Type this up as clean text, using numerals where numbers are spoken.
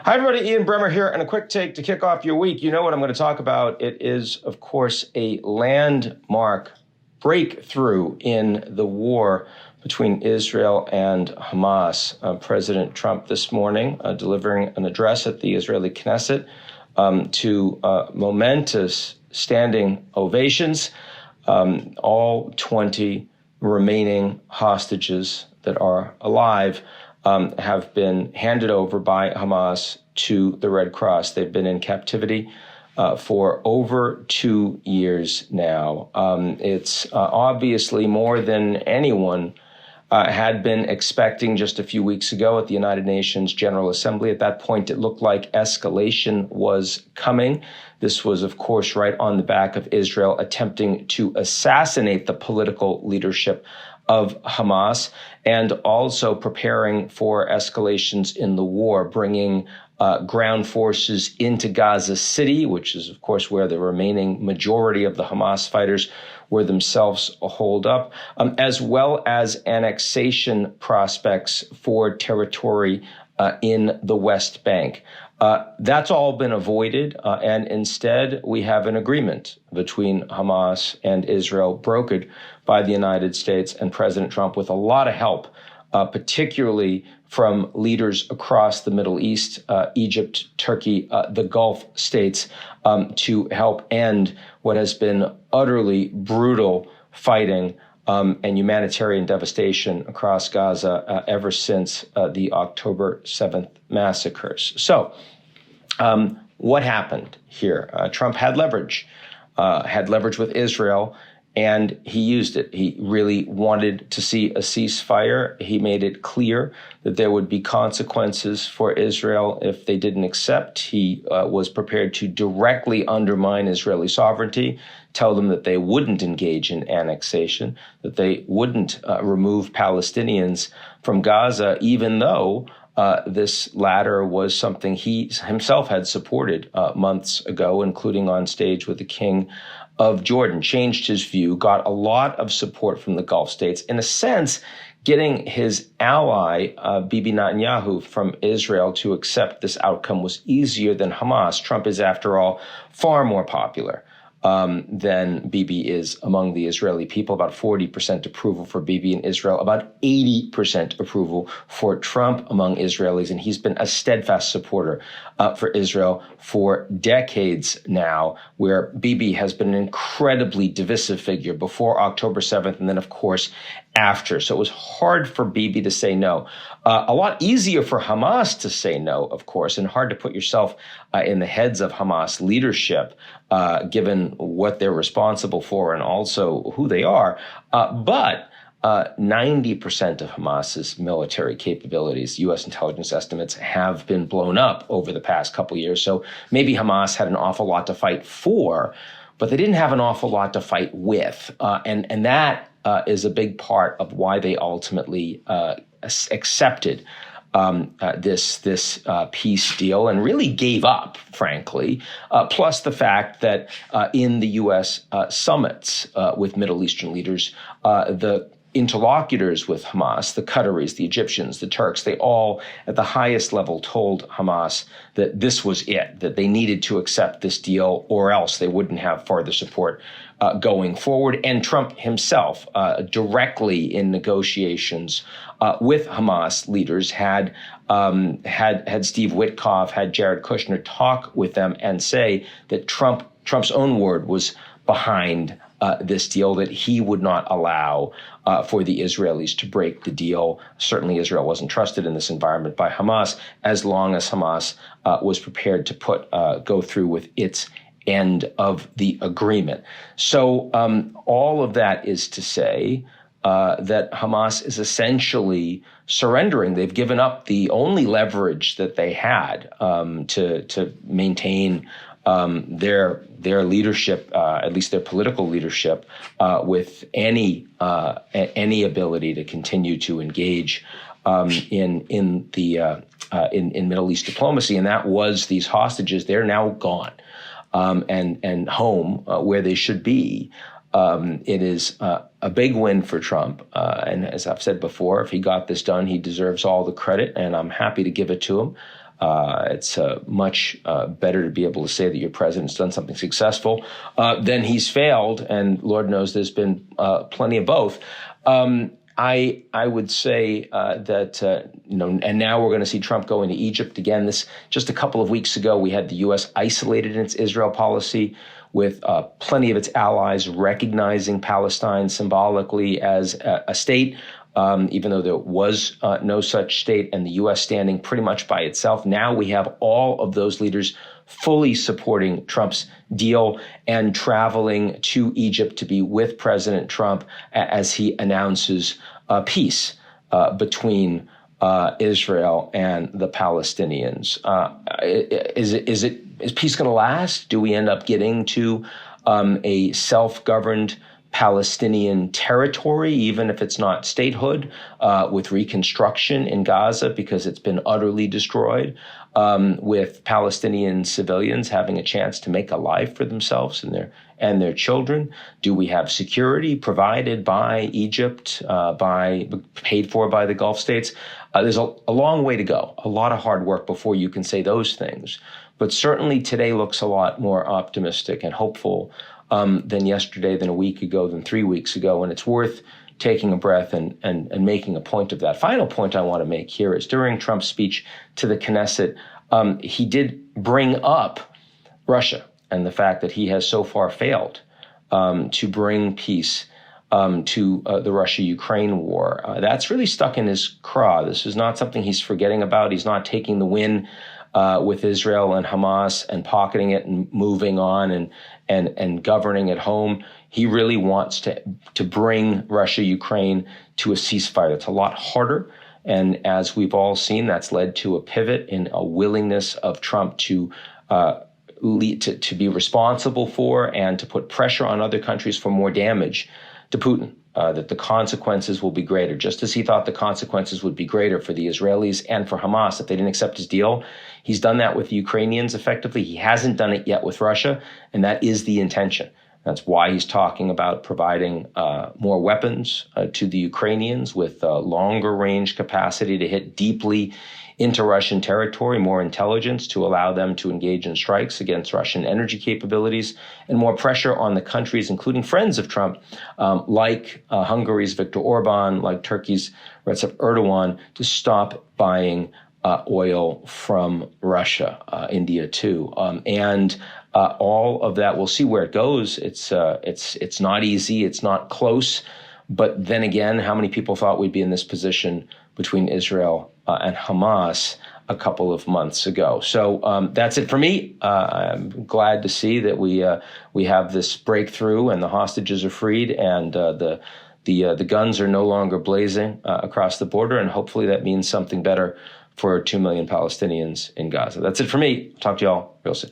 Hi, everybody. Ian Bremmer here, and a quick take to kick off your week. You know what I'm going to talk about. It is, of course, a landmark breakthrough in the war between Israel and Hamas. President Trump this morning delivering an address at the Israeli Knesset to momentous standing ovations. All 20 remaining hostages that are alive have been handed over by Hamas to the Red Cross. They've been in captivity for over 2 years now. It's obviously more than anyone had been expecting just a few weeks ago at the United Nations General Assembly. At that point, it looked like escalation was coming. This was, of course, right on the back of Israel attempting to assassinate the political leadership of Hamas, and also preparing for escalations in the war, bringing ground forces into Gaza City, which is, of course, where the remaining majority of the Hamas fighters were themselves holed up, as well as annexation prospects for territory in the West Bank. That's all been avoided, and instead we have an agreement between Hamas and Israel brokered by the United States and President Trump with a lot of help, particularly from leaders across the Middle East, Egypt, Turkey, the Gulf states, to help end what has been utterly brutal fighting and humanitarian devastation across Gaza ever since the October 7th massacres. So what happened here? Trump had leverage with Israel, and he used it. He really wanted to see a ceasefire. He made it clear that there would be consequences for Israel if they didn't accept. He was prepared to directly undermine Israeli sovereignty, tell them that they wouldn't engage in annexation, that they wouldn't remove Palestinians from Gaza, even though this latter was something he himself had supported months ago, including on stage with the King of Jordan. Changed his view, got a lot of support from the Gulf states. In a sense, getting his ally, Bibi Netanyahu, from Israel to accept this outcome was easier than Hamas. Trump is, after all, far more popular than Bibi is among the Israeli people. About 40% approval for Bibi in Israel, about 80% approval for Trump among Israelis. And he's been a steadfast supporter for Israel for decades now, where Bibi has been an incredibly divisive figure before October 7th and then, of course, after. So it was hard for Bibi to say no. A lot easier for Hamas to say no, of course, and hard to put yourself in the heads of Hamas leadership, given what they're responsible for and also who they are. But 90% of Hamas's military capabilities, U.S. intelligence estimates, have been blown up over the past couple of years. So maybe Hamas had an awful lot to fight for, but they didn't have an awful lot to fight with. And that is a big part of why they ultimately accepted this peace deal and really gave up, frankly, plus the fact that in the U.S. Summits with Middle Eastern leaders, the interlocutors with Hamas, the Qataris, the Egyptians, the Turks, they all at the highest level told Hamas that this was it, that they needed to accept this deal or else they wouldn't have further support going forward. And Trump himself, directly in negotiations with Hamas leaders, had Steve Witkoff, had Jared Kushner talk with them and say that Trump's own word was behind this deal, that he would not allow for the Israelis to break the deal. Certainly Israel wasn't trusted in this environment by Hamas, as long as Hamas was prepared to go through with its end of the agreement. So all of that is to say that Hamas is essentially surrendering. They've given up the only leverage that they had to maintain their leadership, at least their political leadership, with any ability to continue to engage in Middle East diplomacy, and that was these hostages. They're now gone and home where they should be. It is a big win for Trump, and as I've said before, if he got this done, he deserves all the credit, and I'm happy to give it to him. It's much better to be able to say that your president's done something successful than he's failed, and Lord knows there's been plenty of both. I would say that and now we're going to see Trump go into Egypt again. This just a couple of weeks ago, we had the U.S. isolated in its Israel policy, with plenty of its allies recognizing Palestine symbolically as a state, even though there was no such state, and the U.S. standing pretty much by itself. Now we have all of those leaders fully supporting Trump's deal and traveling to Egypt to be with President Trump as he announces peace between Israel and the Palestinians. Is peace going to last? Do we end up getting to a self-governed Palestinian territory, even if it's not statehood, with reconstruction in Gaza because it's been utterly destroyed, with Palestinian civilians having a chance to make a life for themselves and their children? Do we have security provided by Egypt, paid for by the Gulf states? There's a long way to go, a lot of hard work before you can say those things. But certainly today looks a lot more optimistic and hopeful than yesterday, than a week ago, than 3 weeks ago. And it's worth taking a breath and making a point of that. Final point I want to make here is during Trump's speech to the Knesset, he did bring up Russia and the fact that he has so far failed to bring peace to the Russia-Ukraine war. That's really stuck in his craw. This is not something he's forgetting about. He's not taking the win with Israel and Hamas and pocketing it and moving on and governing at home. He really wants to bring Russia-Ukraine to a ceasefire. It's a lot harder. And as we've all seen, that's led to a pivot in a willingness of Trump to be responsible for and to put pressure on other countries for more damage to Putin, that the consequences will be greater, just as he thought the consequences would be greater for the Israelis and for Hamas if they didn't accept his deal. He's done that with the Ukrainians effectively. He hasn't done it yet with Russia, and that is the intention. That's why he's talking about providing more weapons to the Ukrainians with longer range capacity to hit deeply into Russian territory, more intelligence to allow them to engage in strikes against Russian energy capabilities, and more pressure on the countries, including friends of Trump, like Hungary's Viktor Orban, like Turkey's Recep Erdogan, to stop buying oil from Russia, India too, and all of that. We'll see where it goes. It's not easy. It's not close. But then again, how many people thought we'd be in this position between Israel and Hamas a couple of months ago? So that's it for me. I'm glad to see that we have this breakthrough and the hostages are freed and the guns are no longer blazing across the border. And hopefully that means something better for 2 million Palestinians in Gaza. That's it for me. Talk to y'all real soon.